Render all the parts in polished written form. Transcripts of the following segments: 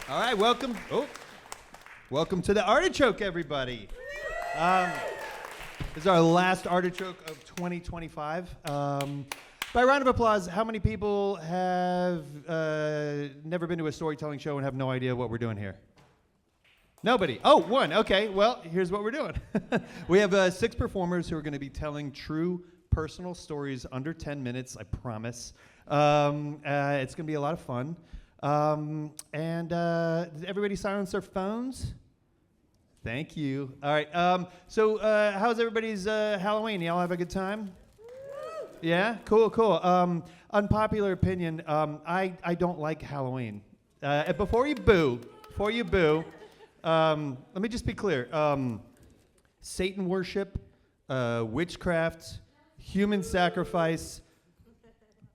All right, welcome. Welcome to the Artichoke, everybody. This is our last Artichoke of 2025. By round of applause, how many people have never been to a storytelling show and have no idea what we're doing here? Nobody. Oh, one. Okay, well, here's what we're doing. We have 6 performers who are going to be telling true personal stories under 10 minutes, I promise. It's going to be a lot of fun. Did everybody silence their phones? Thank you. All right. How's everybody's Halloween? Y'all have a good time? Yeah? Cool. Unpopular opinion, I don't like Halloween. Before you boo, let me just be clear. Satan worship, witchcraft, human sacrifice,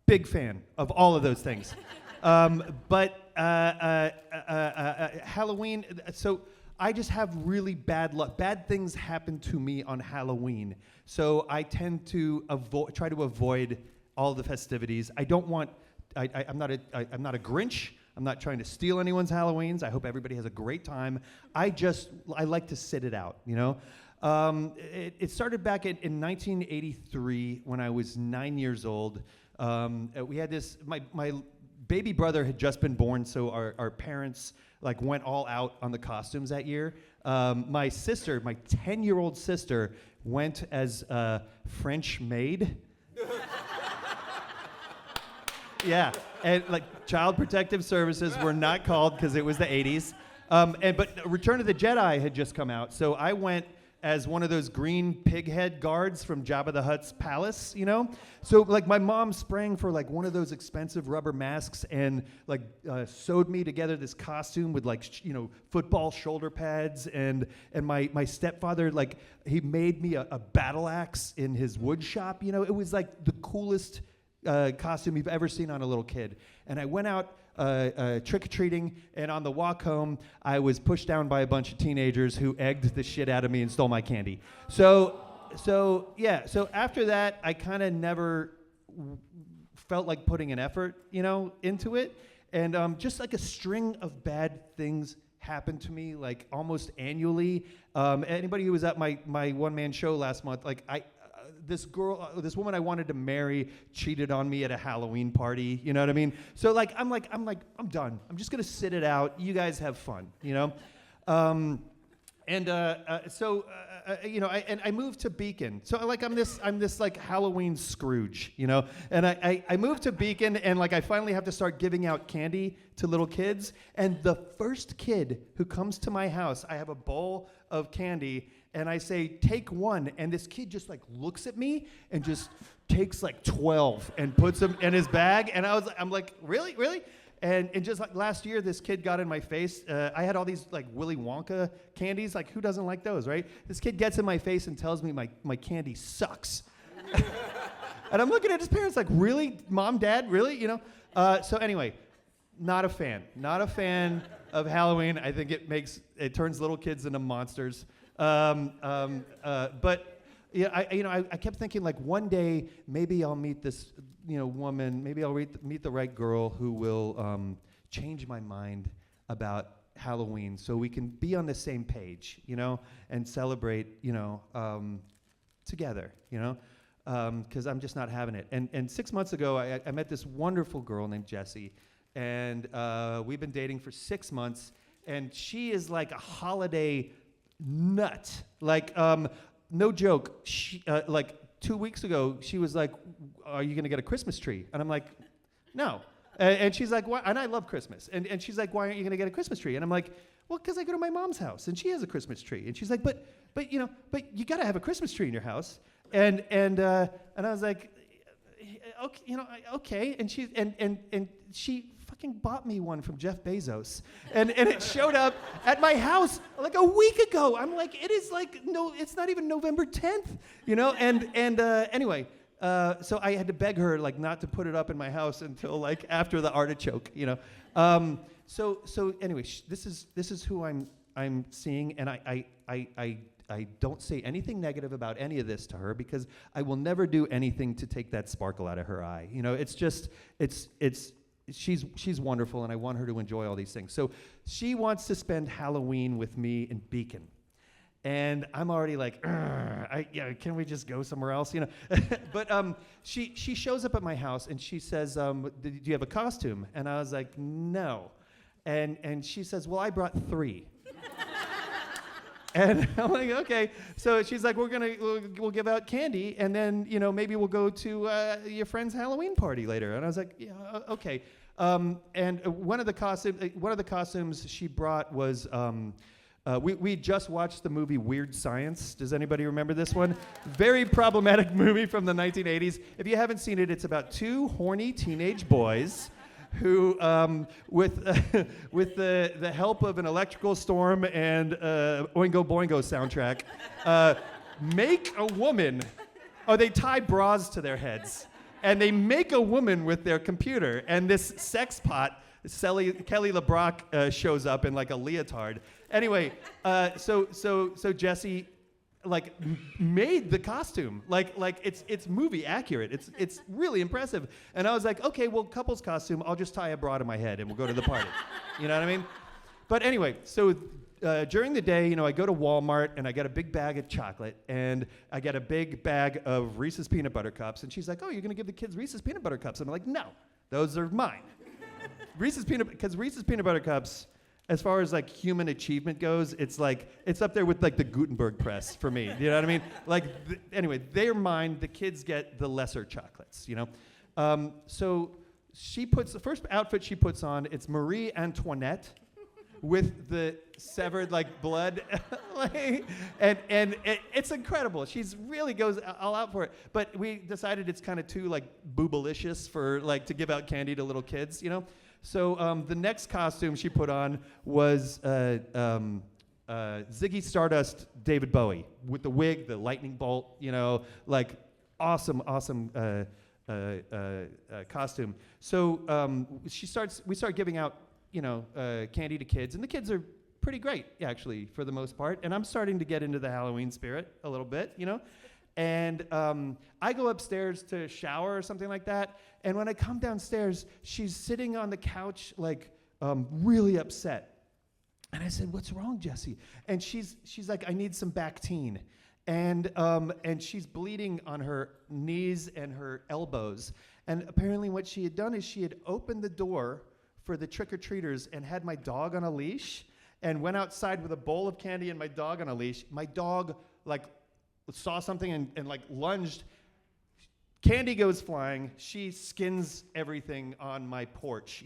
big fan of all of those things. Halloween, so I just have really bad luck. Bad things happen to me on Halloween. So I tend to try to avoid all the festivities. I'm not a Grinch. I'm not trying to steal anyone's Halloweens. I hope everybody has a great time. I like to sit it out, you know? It started back in 1983 when I was 9 years old. We had this, my baby brother had just been born, so our parents went all out on the costumes that year. My 10-year-old sister, went as a French maid. Yeah, and Child Protective Services were not called because it was the 80s. But Return of the Jedi had just come out, so I went as one of those green pig head guards from Jabba the Hutt's palace, you know? So my mom sprang for one of those expensive rubber masks and sewed me together this costume with football shoulder pads, and my stepfather, he made me a battle axe in his wood shop, you know? It was the coolest costume you've ever seen on a little kid. And I went out trick-or-treating, and on the walk home, I was pushed down by a bunch of teenagers who egged the shit out of me and stole my candy. So after that, I kind of never felt like putting an effort, into it. And just a string of bad things happened to me, almost annually. Anybody who was at my one-man show last month, this woman I wanted to marry cheated on me at a Halloween party. You know what I mean? So I'm done. I'm just gonna sit it out. You guys have fun, you know? I moved to Beacon. So I'm this Halloween Scrooge, you know? And I moved to Beacon, and I finally have to start giving out candy to little kids. And the first kid who comes to my house, I have a bowl of candy, and I say, take one, and this kid just looks at me and just takes 12 and puts them in his bag, and I'm like, really? And just last year, this kid got in my face. I had all these Willy Wonka candies. Who doesn't like those, right? This kid gets in my face and tells me my candy sucks. And I'm looking at his parents really? Mom, Dad, really? You know? So anyway, not a fan of Halloween. I think it turns little kids into monsters. But yeah, I kept thinking one day maybe I'll meet this woman, maybe I'll meet the right girl who will change my mind about Halloween, so we can be on the same page, and celebrate, together, because I'm just not having it. And 6 months ago, I met this wonderful girl named Jessie, and we've been dating for 6 months, and she is like a holiday nut. No joke. She, 2 weeks ago, she was like, "Are you gonna get a Christmas tree?" And I'm like, "No." And she's like, "Why?" And I love Christmas. And she's like, "Why aren't you gonna get a Christmas tree?" And I'm like, "Well, because I go to my mom's house and she has a Christmas tree." And she's like, "But you gotta have a Christmas tree in your house." And I was like, "Okay, okay." And she fucking bought me one from Jeff Bezos, and it showed up at my house a week ago. I'm like, it is no, it's not even November 10th, anyway, so I had to beg her not to put it up in my house until after the Artichoke, So anyway, this is who I'm seeing, and I don't say anything negative about any of this to her, because I will never do anything to take that sparkle out of her eye. It's just she's wonderful, and I want her to enjoy all these things. So she wants to spend Halloween with me in Beacon. And I'm already like, can we just go somewhere else, you know? But she shows up at my house and she says, do you have a costume? And I was like, no. And she says, well, I brought 3. And I'm like, okay. So she's like, we'll give out candy, and then maybe we'll go to your friend's Halloween party later. And I was like, yeah, okay. And one of the costumes she brought was. We just watched the movie Weird Science. Does anybody remember this one? Very problematic movie from the 1980s. If you haven't seen it, it's about 2 horny teenage boys who, with the help of an electrical storm and Oingo Boingo soundtrack, make a woman. Oh, they tie bras to their heads, and they make a woman with their computer. And this sex pot, Kelly LeBrock, shows up in like a leotard. Anyway, so Jesse made the costume like it's movie accurate. It's really impressive. And I was like, okay, well, couple's costume. I'll just tie a bra to my head and we'll go to the party. You know what I mean? But anyway, so during the day, I go to Walmart and I get a big bag of chocolate and I get a big bag of Reese's peanut butter cups. And she's like, oh, you're gonna give the kids Reese's peanut butter cups? And I'm like, no, those are mine. Because Reese's peanut butter cups, as far as human achievement goes, it's up there with the Gutenberg press for me. You know what I mean? Anyway, they're mine. The kids get the lesser chocolates. So the first outfit she puts on, it's Marie Antoinette with the severed blood, and it's incredible. She's really goes all out for it. But we decided it's kind of too boobalicious for to give out candy to little kids. So the next costume she put on was Ziggy Stardust David Bowie with the wig, the lightning bolt, awesome costume. So we start giving out, candy to kids, and the kids are pretty great, actually, for the most part. And I'm starting to get into the Halloween spirit a little bit, And I go upstairs to shower or something like that. And when I come downstairs, she's sitting on the couch, really upset. And I said, "What's wrong, Jessie?" And she's like, "I need some Bactine." And she's bleeding on her knees and her elbows. And apparently what she had done is she had opened the door for the trick-or-treaters and had my dog on a leash and went outside with a bowl of candy and my dog on a leash. My dog, saw something and lunged. Candy goes flying. She skins everything on my porch,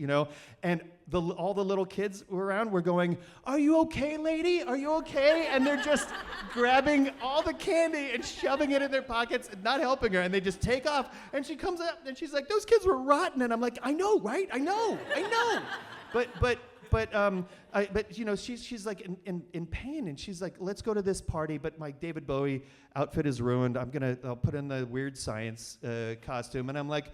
And all the little kids were around were going, "Are you okay, lady? Are you okay?" And they're just grabbing all the candy and shoving it in their pockets and not helping her. And they just take off. And she comes up and she's like, "Those kids were rotten." And I'm like, "I know, right? I know." But she's in pain, and she's like, "Let's go to this party, but my David Bowie outfit is ruined. I'll put in the Weird Science costume." And I'm like,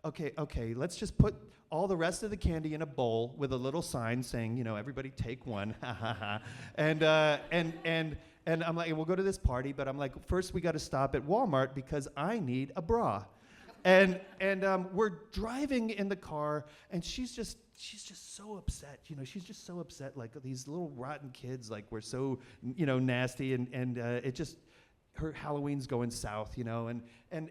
okay, let's just put all the rest of the candy in a bowl with a little sign saying, "Everybody take one." and I'm like, "We'll go to this party," but I'm like, "First we got to stop at Walmart because I need a bra." And we're driving in the car, and she's just so upset. She's just so upset. These little rotten kids, were so, nasty, and it just, her Halloween's going south, and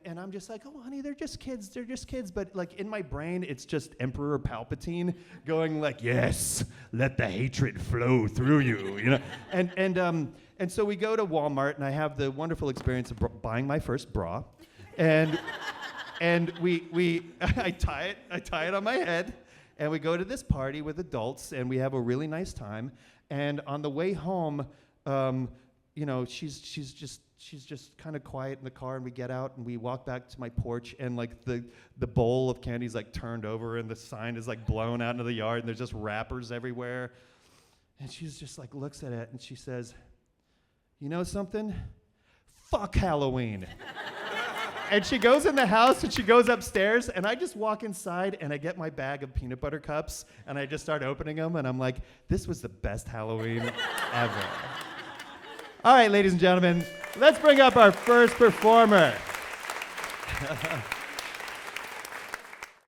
I'm just like, "Oh, honey, they're just kids. They're just kids." But in my brain, it's just Emperor Palpatine going "Yes, let the hatred flow through you," And so we go to Walmart, and I have the wonderful experience of buying my first bra, and. And I tie it on my head, and we go to this party with adults, and we have a really nice time. And on the way home, she's just kind of quiet in the car, and we get out and we walk back to my porch, and the bowl of candy's turned over, and the sign is blown out into the yard, and there's just wrappers everywhere. And she's just looks at it, and she says, "You know something? Fuck Halloween." And she goes in the house, and she goes upstairs, and I just walk inside, and I get my bag of peanut butter cups, and I just start opening them, and I'm like, this was the best Halloween ever. All right, ladies and gentlemen, let's bring up our first performer.